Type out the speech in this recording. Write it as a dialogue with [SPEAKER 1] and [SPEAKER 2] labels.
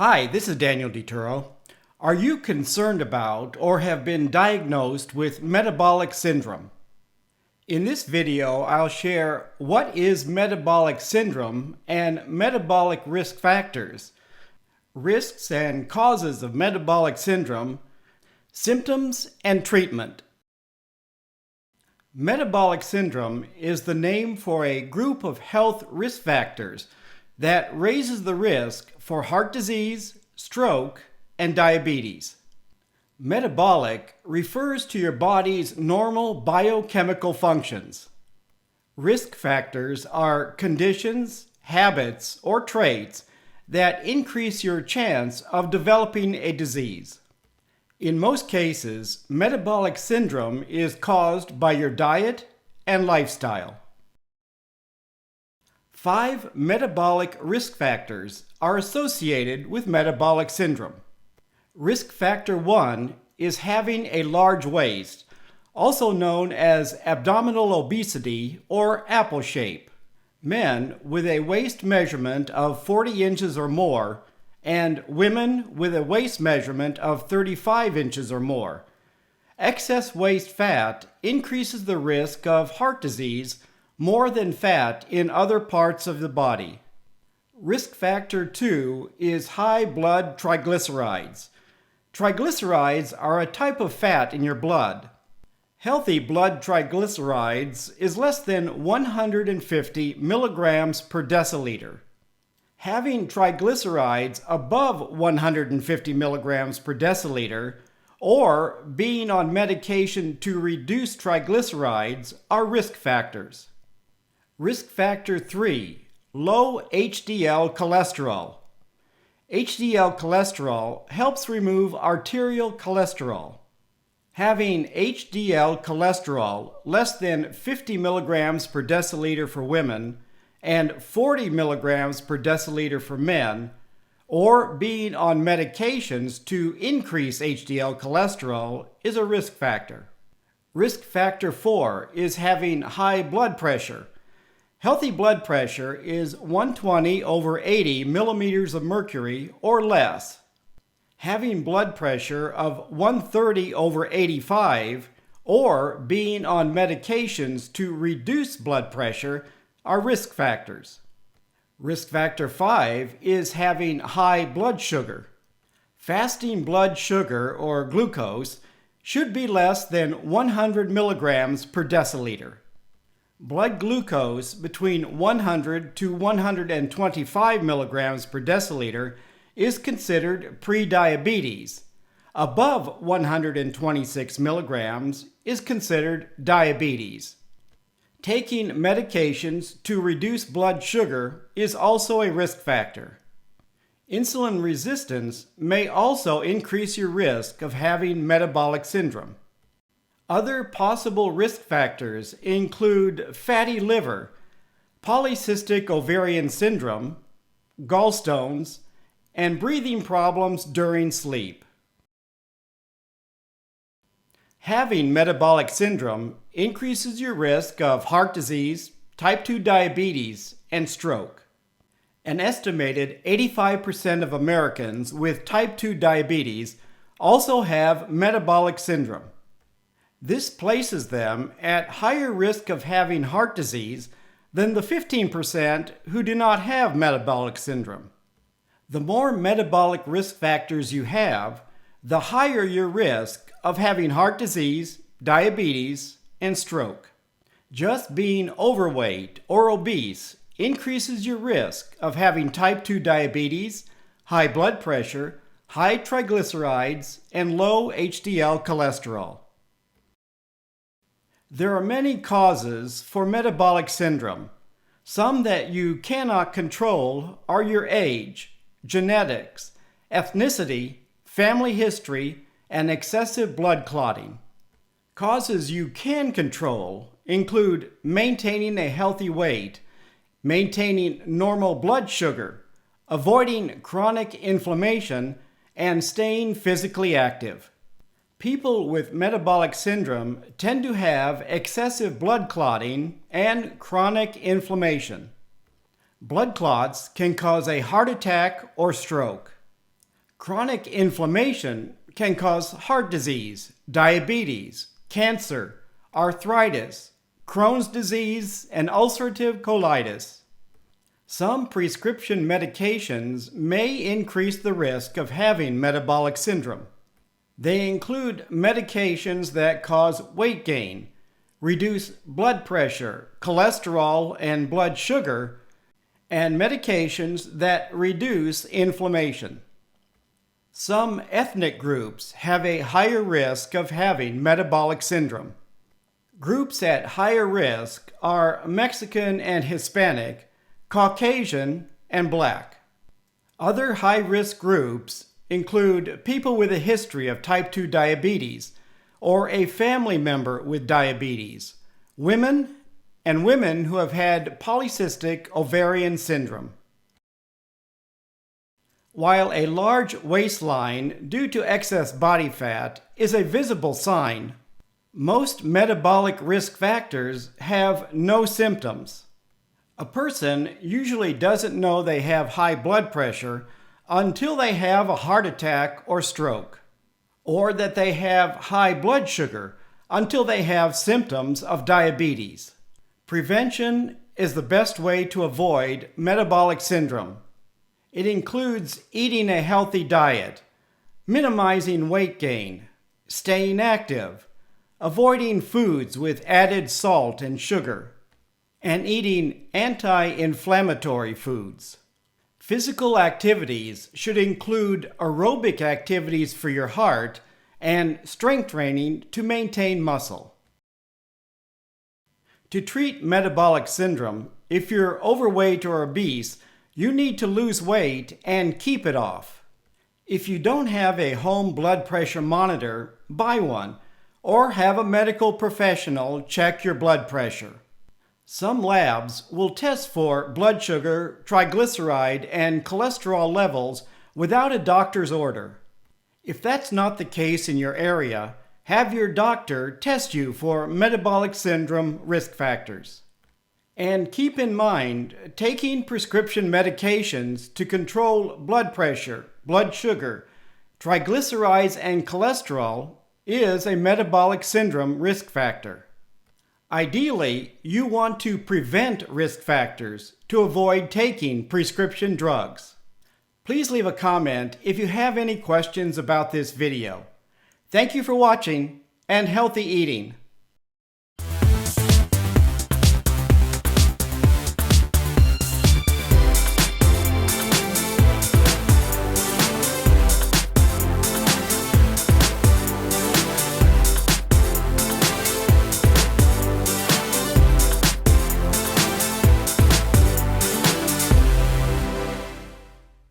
[SPEAKER 1] Hi, this is Daniel DiTuro. Are you concerned about or have been diagnosed with metabolic syndrome? In this video, I'll share what is metabolic syndrome and metabolic risk factors, risks and causes of metabolic syndrome, symptoms, and treatment. Metabolic syndrome is the name for a group of health risk factors that raises the risk for heart disease, stroke, and diabetes. Metabolic refers to your body's normal biochemical functions. Risk factors are conditions, habits, or traits that increase your chance of developing a disease. In most cases, metabolic syndrome is caused by your diet and lifestyle. 5 metabolic risk factors are associated with metabolic syndrome. Risk factor 1 is having a large waist, also known as abdominal obesity or apple shape. Men with a waist measurement of 40 inches or more, and women with a waist measurement of 35 inches or more. Excess waist fat increases the risk of heart disease more than fat in other parts of the body. Risk factor 2 is high blood triglycerides. Triglycerides are a type of fat in your blood. Healthy blood triglycerides is less than 150 milligrams per deciliter. Having triglycerides above 150 milligrams per deciliter or being on medication to reduce triglycerides are risk factors. Risk factor 3, low HDL cholesterol. HDL cholesterol helps remove arterial cholesterol. Having HDL cholesterol less than 50 milligrams per deciliter for women and 40 milligrams per deciliter for men, or being on medications to increase HDL cholesterol is a risk factor. Risk factor 4 is having high blood pressure. Healthy blood pressure is 120 over 80 millimeters of mercury or less. Having blood pressure of 130 over 85 or being on medications to reduce blood pressure are risk factors. Risk factor 5 is having high blood sugar. Fasting blood sugar or glucose should be less than 100 milligrams per deciliter. Blood glucose between 100 to 125 milligrams per deciliter is considered prediabetes. Above 126 milligrams is considered diabetes. Taking medications to reduce blood sugar is also a risk factor. Insulin resistance may also increase your risk of having metabolic syndrome. Other possible risk factors include fatty liver, polycystic ovarian syndrome, gallstones, and breathing problems during sleep. Having metabolic syndrome increases your risk of heart disease, type 2 diabetes, and stroke. An estimated 85% of Americans with type 2 diabetes also have metabolic syndrome. This places them at higher risk of having heart disease than the 15% who do not have metabolic syndrome. The more metabolic risk factors you have, the higher your risk of having heart disease, diabetes, and stroke. Just being overweight or obese increases your risk of having type 2 diabetes, high blood pressure, high triglycerides, and low HDL cholesterol. There are many causes for metabolic syndrome. Some that you cannot control are your age, genetics, ethnicity, family history, and excessive blood clotting. Causes you can control include maintaining a healthy weight, maintaining normal blood sugar, avoiding chronic inflammation, and staying physically active. People with metabolic syndrome tend to have excessive blood clotting and chronic inflammation. Blood clots can cause a heart attack or stroke. Chronic inflammation can cause heart disease, diabetes, cancer, arthritis, Crohn's disease, and ulcerative colitis. Some prescription medications may increase the risk of having metabolic syndrome. They include medications that cause weight gain, reduce blood pressure, cholesterol, and blood sugar, and medications that reduce inflammation. Some ethnic groups have a higher risk of having metabolic syndrome. Groups at higher risk are Mexican and Hispanic, Caucasian, and Black. Other high-risk groups include people with a history of type 2 diabetes or a family member with diabetes, women, and women who have had polycystic ovarian syndrome. While a large waistline due to excess body fat is a visible sign, most metabolic risk factors have no symptoms. A person usually doesn't know they have high blood pressure until they have a heart attack or stroke, or that they have high blood sugar until they have symptoms of diabetes. Prevention is the best way to avoid metabolic syndrome. It includes eating a healthy diet, minimizing weight gain, staying active, avoiding foods with added salt and sugar, and eating anti-inflammatory foods. Physical activities should include aerobic activities for your heart and strength training to maintain muscle. To treat metabolic syndrome, if you're overweight or obese, you need to lose weight and keep it off. If you don't have a home blood pressure monitor, buy one, or have a medical professional check your blood pressure. Some labs will test for blood sugar, triglyceride, and cholesterol levels without a doctor's order. If that's not the case in your area, have your doctor test you for metabolic syndrome risk factors. And keep in mind, taking prescription medications to control blood pressure, blood sugar, triglycerides, and cholesterol is a metabolic syndrome risk factor. Ideally, you want to prevent risk factors to avoid taking prescription drugs. Please leave a comment if you have any questions about this video. Thank you for watching, and healthy eating.